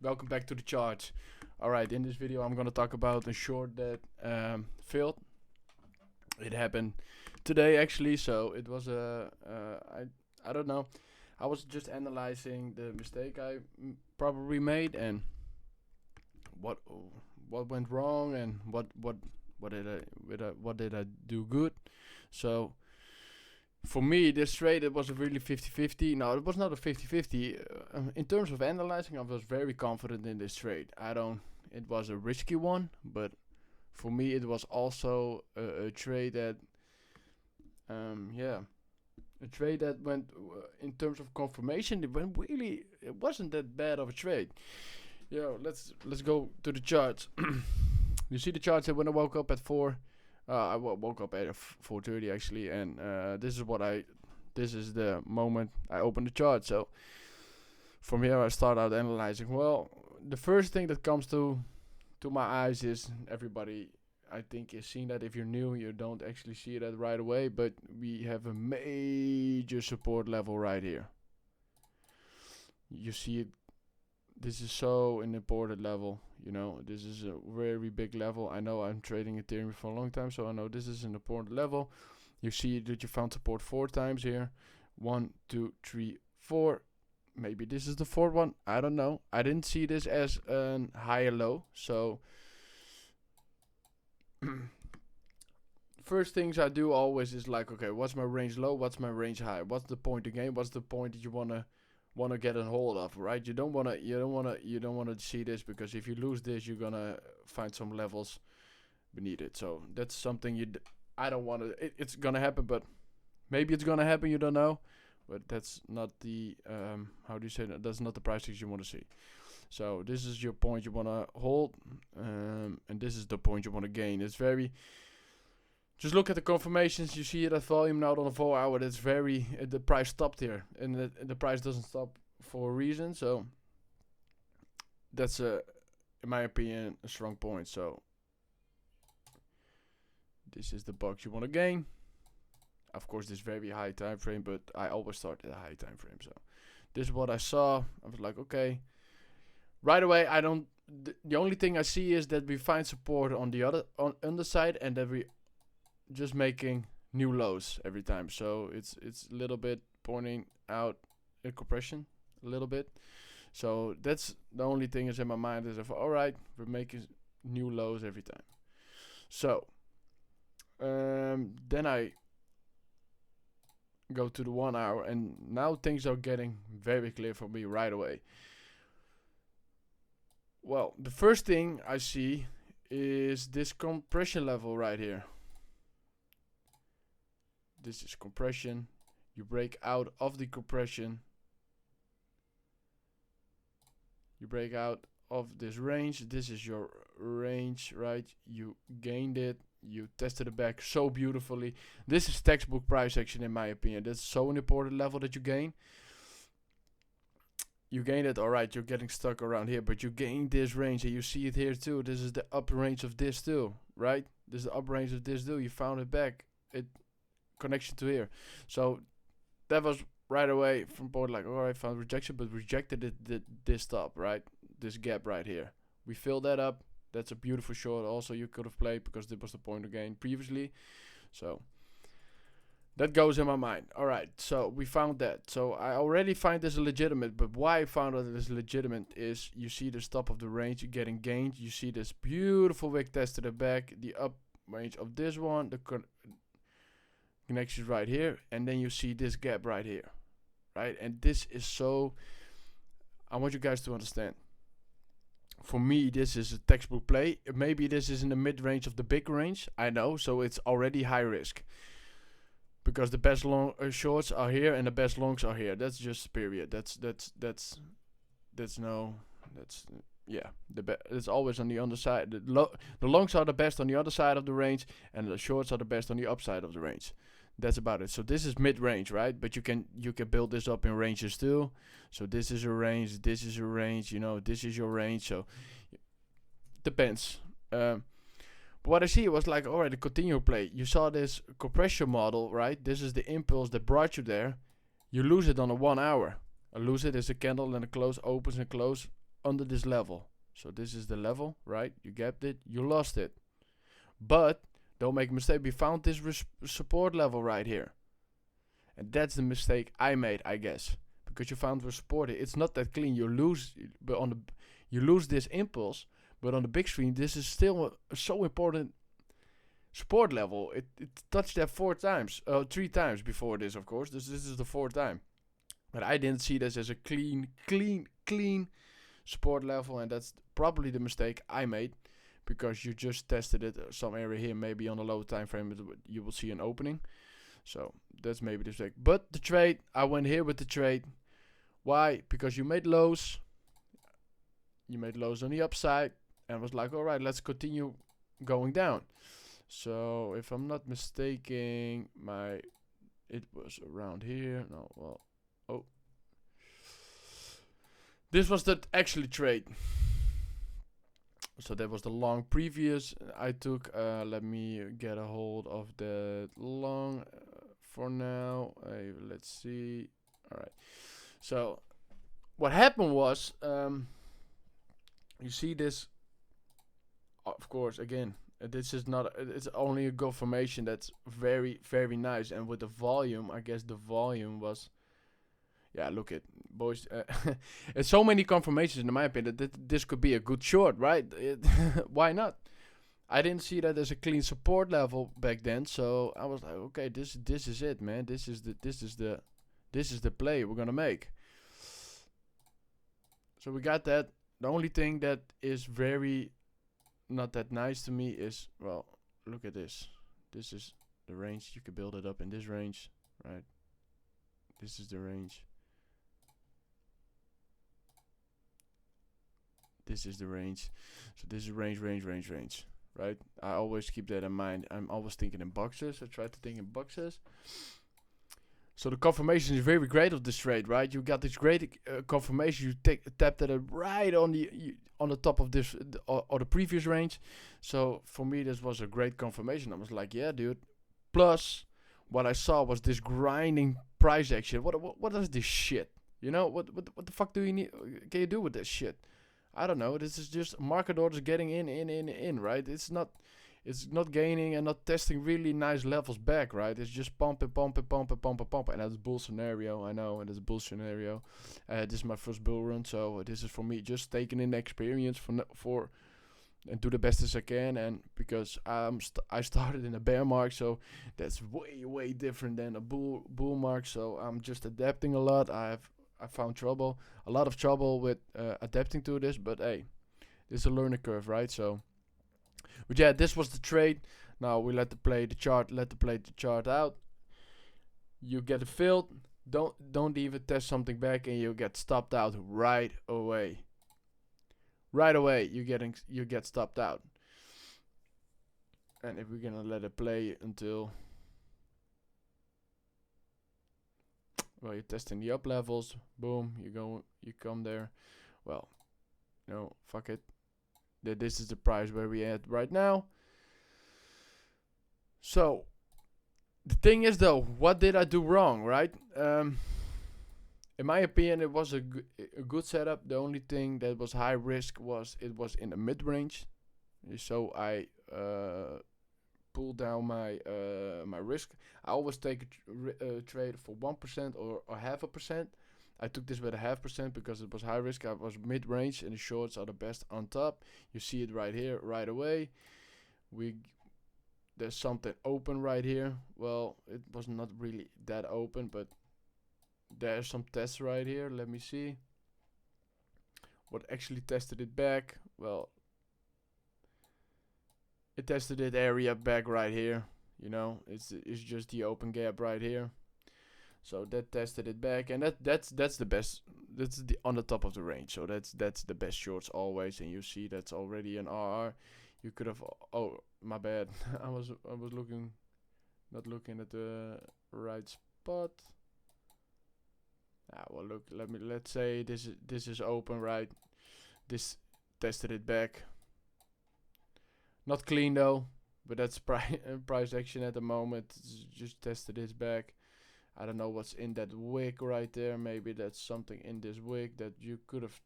Welcome back to the charts. Alright, in this video I'm gonna talk about a short that failed. It happened today actually, so it was I don't know. I was just analyzing the mistake I probably made and what went wrong and what did I do good. So for me, this trade, it was a really 50-50. No, it was not a 50-50. In terms of analyzing, I was very confident in this trade. It was a risky one, but for me, it was also a trade that, a trade that went, in terms of confirmation, it wasn't that bad of a trade. Let's go to the charts. You see the charts that when I woke up at 4, I woke up at 4:30 actually, and this is the moment I opened the chart. So from here I start out analyzing. Well, the first thing that comes to my eyes is everybody, I think, is seeing that. If you're new, you don't actually see that right away, but we have a major support level right here. You see it. This is so an important level, this is a very big level. I know I'm trading Ethereum for a long time, so I know this is an important level. You see that you found support 4 times here. 1, 2, 3, 4. Maybe this is the 4th one. I don't know. I didn't see this as a higher low. So first things I do always is like, okay, what's my range low? What's my range high? What's the point of game? What's the point that you wanna get a hold of, right? You don't wanna see this, because if you lose this, you're gonna find some levels beneath it. So that's something I don't wanna. It's gonna happen, but maybe it's gonna happen. You don't know, but that's not the how do you say that? That's not the prices you want to see. So this is your point you wanna hold, and this is the point you wanna gain. It's very. Just look at the confirmations. You see it at volume now on a 4 hour. That's very. The price stopped here, and the price doesn't stop for a reason. So that's in my opinion, a strong point. So this is the box you want to gain. Of course, this very high time frame, but I always start at a high time frame. So this is what I saw. I was like, okay. Right away, I don't. The only thing I see is that we find support on the underside, and that we just making new lows every time. So it's a little bit pointing out a compression a little bit. So that's the only thing is in my mind is of, alright, we're making new lows every time. So then I go to the 1 hour, and now things are getting very clear for me right away. Well, the first thing I see is this compression level right here. This is compression. You break out of the compression. You break out of this range. This is your range, right? You gained it. You tested it back so beautifully. This is textbook price action in my opinion. That's so an important level that you gain. You gained it, alright, you're getting stuck around here, but you gained this range, and you see it here too. This is the upper range of this too, right? This is the upper range of this too. You found it back. Connection to here. So that was right away from point like, alright, found rejection, but rejected it this top, right? This gap right here. We filled that up. That's a beautiful short also you could have played, because this was the point of gain previously. So that goes in my mind. Alright, so we found that. So I already find this legitimate, but why I found that it is legitimate is you see the top of the range getting gained. You see this beautiful wick test to the back, the up range of this one, the connections right here, and then you see this gap right here, right? And this is so, I want you guys to understand, for me this is a textbook play. Maybe this is in the mid-range of the big range, I know, so it's already high risk, because the best long shorts are here and the best longs are here. That's just period. It's always on the underside. The longs are the best on the other side of the range, and the shorts are the best on the upside of the range. That's about it. So this is mid-range, right? But you can build this up in ranges too. So this is a range, this is a range, this is your range. So depends. But what I see was like, alright, the continue play. You saw this compression model, right? This is the impulse that brought you there. You lose it on a 1 hour. A lose it is a candle and a close, opens and close under this level. So this is the level, right? You gapped it, you lost it. But don't make a mistake, we found this support level right here. And that's the mistake I made, I guess. Because you found the support here. It's not that clean. You lose, but you lose this impulse. But on the big screen, this is still a so important support level. It touched that 3 times before this, of course. This is the 4th time. But I didn't see this as a clean support level, and that's probably the mistake I made, because you just tested it some area here, maybe on a low time frame, you will see an opening. So that's maybe the mistake. But the trade, I went here with the trade. Why? Because you made lows. You made lows on the upside, and was like, all right, let's continue going down. So if I'm not mistaken, it was around here. No, well, oh, this was the actually trade. So that was the long previous I took. Let me get a hold of the long for now. Let's see. All right. So what happened was, you see this. Of course, again, this is not. It's only a confirmation that's very, very nice. And with the volume, I guess the volume was. Yeah, look at boys. It's so many confirmations in my opinion that this could be a good short, right? Why not? I didn't see that as a clean support level back then, so I was like, okay, this is it, man. This is the play we're gonna make. So we got that. The only thing that is very not that nice to me is, well, look at this. This is the range. You could build it up in this range, right? This is the range. This is the range. So this is range, right? I always keep that in mind. I'm always thinking in boxes. I try to think in boxes. So the confirmation is very great of this trade, right? You got this great confirmation. You tapped it right on the top of this or the previous range. So for me, this was a great confirmation. I was like, yeah, dude. Plus, what I saw was this grinding price action. What is this shit? You know, what the fuck do you need? Can you do with this shit? I don't know. This is just market orders getting in, right? It's not gaining and not testing really nice levels back, right? It's just pumping. And that's a bull scenario, I know, and it's a bull scenario. This is my first bull run, so this is for me just taking in experience for and do the best as I can. And because I started in a bear mark, so that's way different than a bull mark. So I'm just adapting a lot. I found a lot of trouble with adapting to this, but hey, this is a learning curve, right? So, but yeah, this was the trade. Now we let the play the chart out. You get it filled. Don't even test something back, and you get stopped out right away. Right away, you get stopped out. And if we're gonna let it play until, well, you're testing the up levels. Boom, you come there. Well, no, fuck it. This is the price where we at right now. So the thing is, though, what did I do wrong, right? In my opinion, it was a good setup. The only thing that was high risk was it was in the mid range. So I pull down my risk. I always take a trade for 1% or 0.5%. I took this with 0.5% because it was high risk. I was mid range, and the shorts are the best on top. You see it right here, right away. There's something open right here. Well, it was not really that open, but there's some tests right here. Let me see what actually tested it back. Well, it tested it area back right here. You know, it's just the open gap right here. So that tested it back, and that's the best. That's on the top of the range. So that's the best shorts always. And you see that's already an RR. You could have. Oh, my bad. I was not looking at the right spot. Well, look. Let's say this is open, right? This tested it back. Not clean though, but that's price action at the moment. Just tested this back. I don't know what's in that wick right there. Maybe that's something in this wick that you could have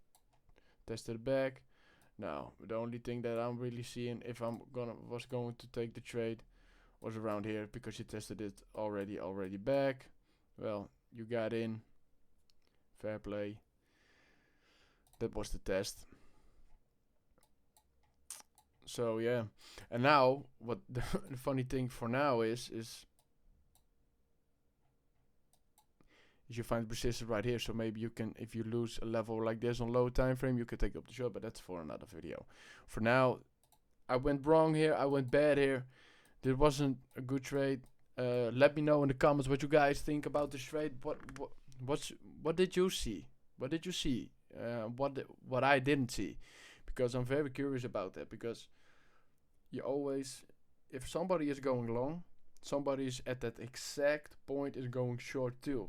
tested it back. Now the only thing that I'm really seeing if was going to take the trade was around here, because you tested it already back. Well, you got in, fair play. That was the test. So yeah, and now what the funny thing for now is you find persistence right here. So maybe you can, if you lose a level like this on low time frame, you can take up the short, but that's for another video. For now, I went wrong here, I went bad here. This wasn't a good trade. Let me know in the comments what you guys think about this trade. What did you see? What did you see? What I didn't see, because I'm very curious about that. Because you always, if somebody is going long, somebody is at that exact point is going short too.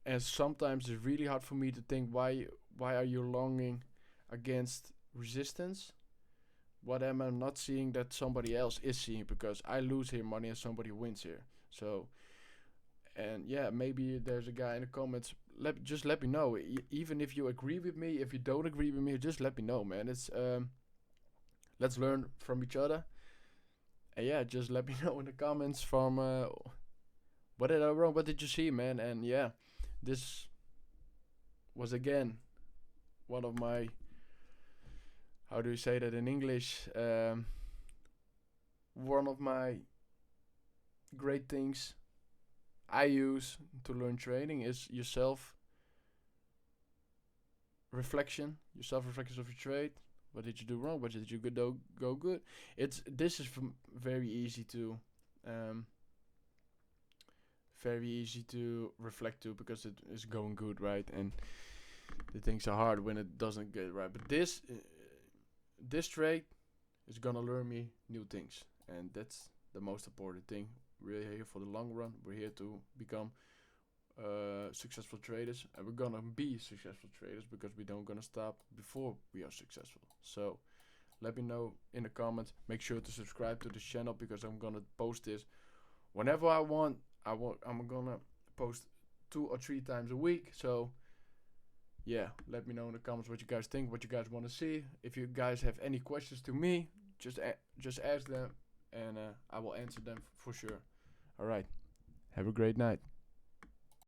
And sometimes it's really hard for me to think, why are you longing against resistance? What am I not seeing that somebody else is seeing? Because I lose here money and somebody wins here. So, and yeah, maybe there's a guy in the comments. Just let me know. Even if you agree with me, if you don't agree with me, just let me know, man. It's let's learn from each other. And yeah, just let me know in the comments from what did I wrong? What did you see, man? And yeah, this was again one of my, how do you say that in English? One of my great things I use to learn trading is your self-reflection of your trade. What did you do wrong? What did you go good? This is very easy to reflect to, because it is going good, right? And the things are hard when it doesn't get right. But this trade is gonna learn me new things, and that's the most important thing. We're here for the long run. We're here to become successful traders, and we're gonna be successful traders because we don't gonna stop before we are successful. So let me know in the comments. Make sure to subscribe to this channel, because I'm gonna post this whenever I want. I'm gonna post 2 or 3 times a week. So yeah, let me know in the comments what you guys think, what you guys want to see. If you guys have any questions to me, just ask them, and I will answer them for sure. All right, have a great night.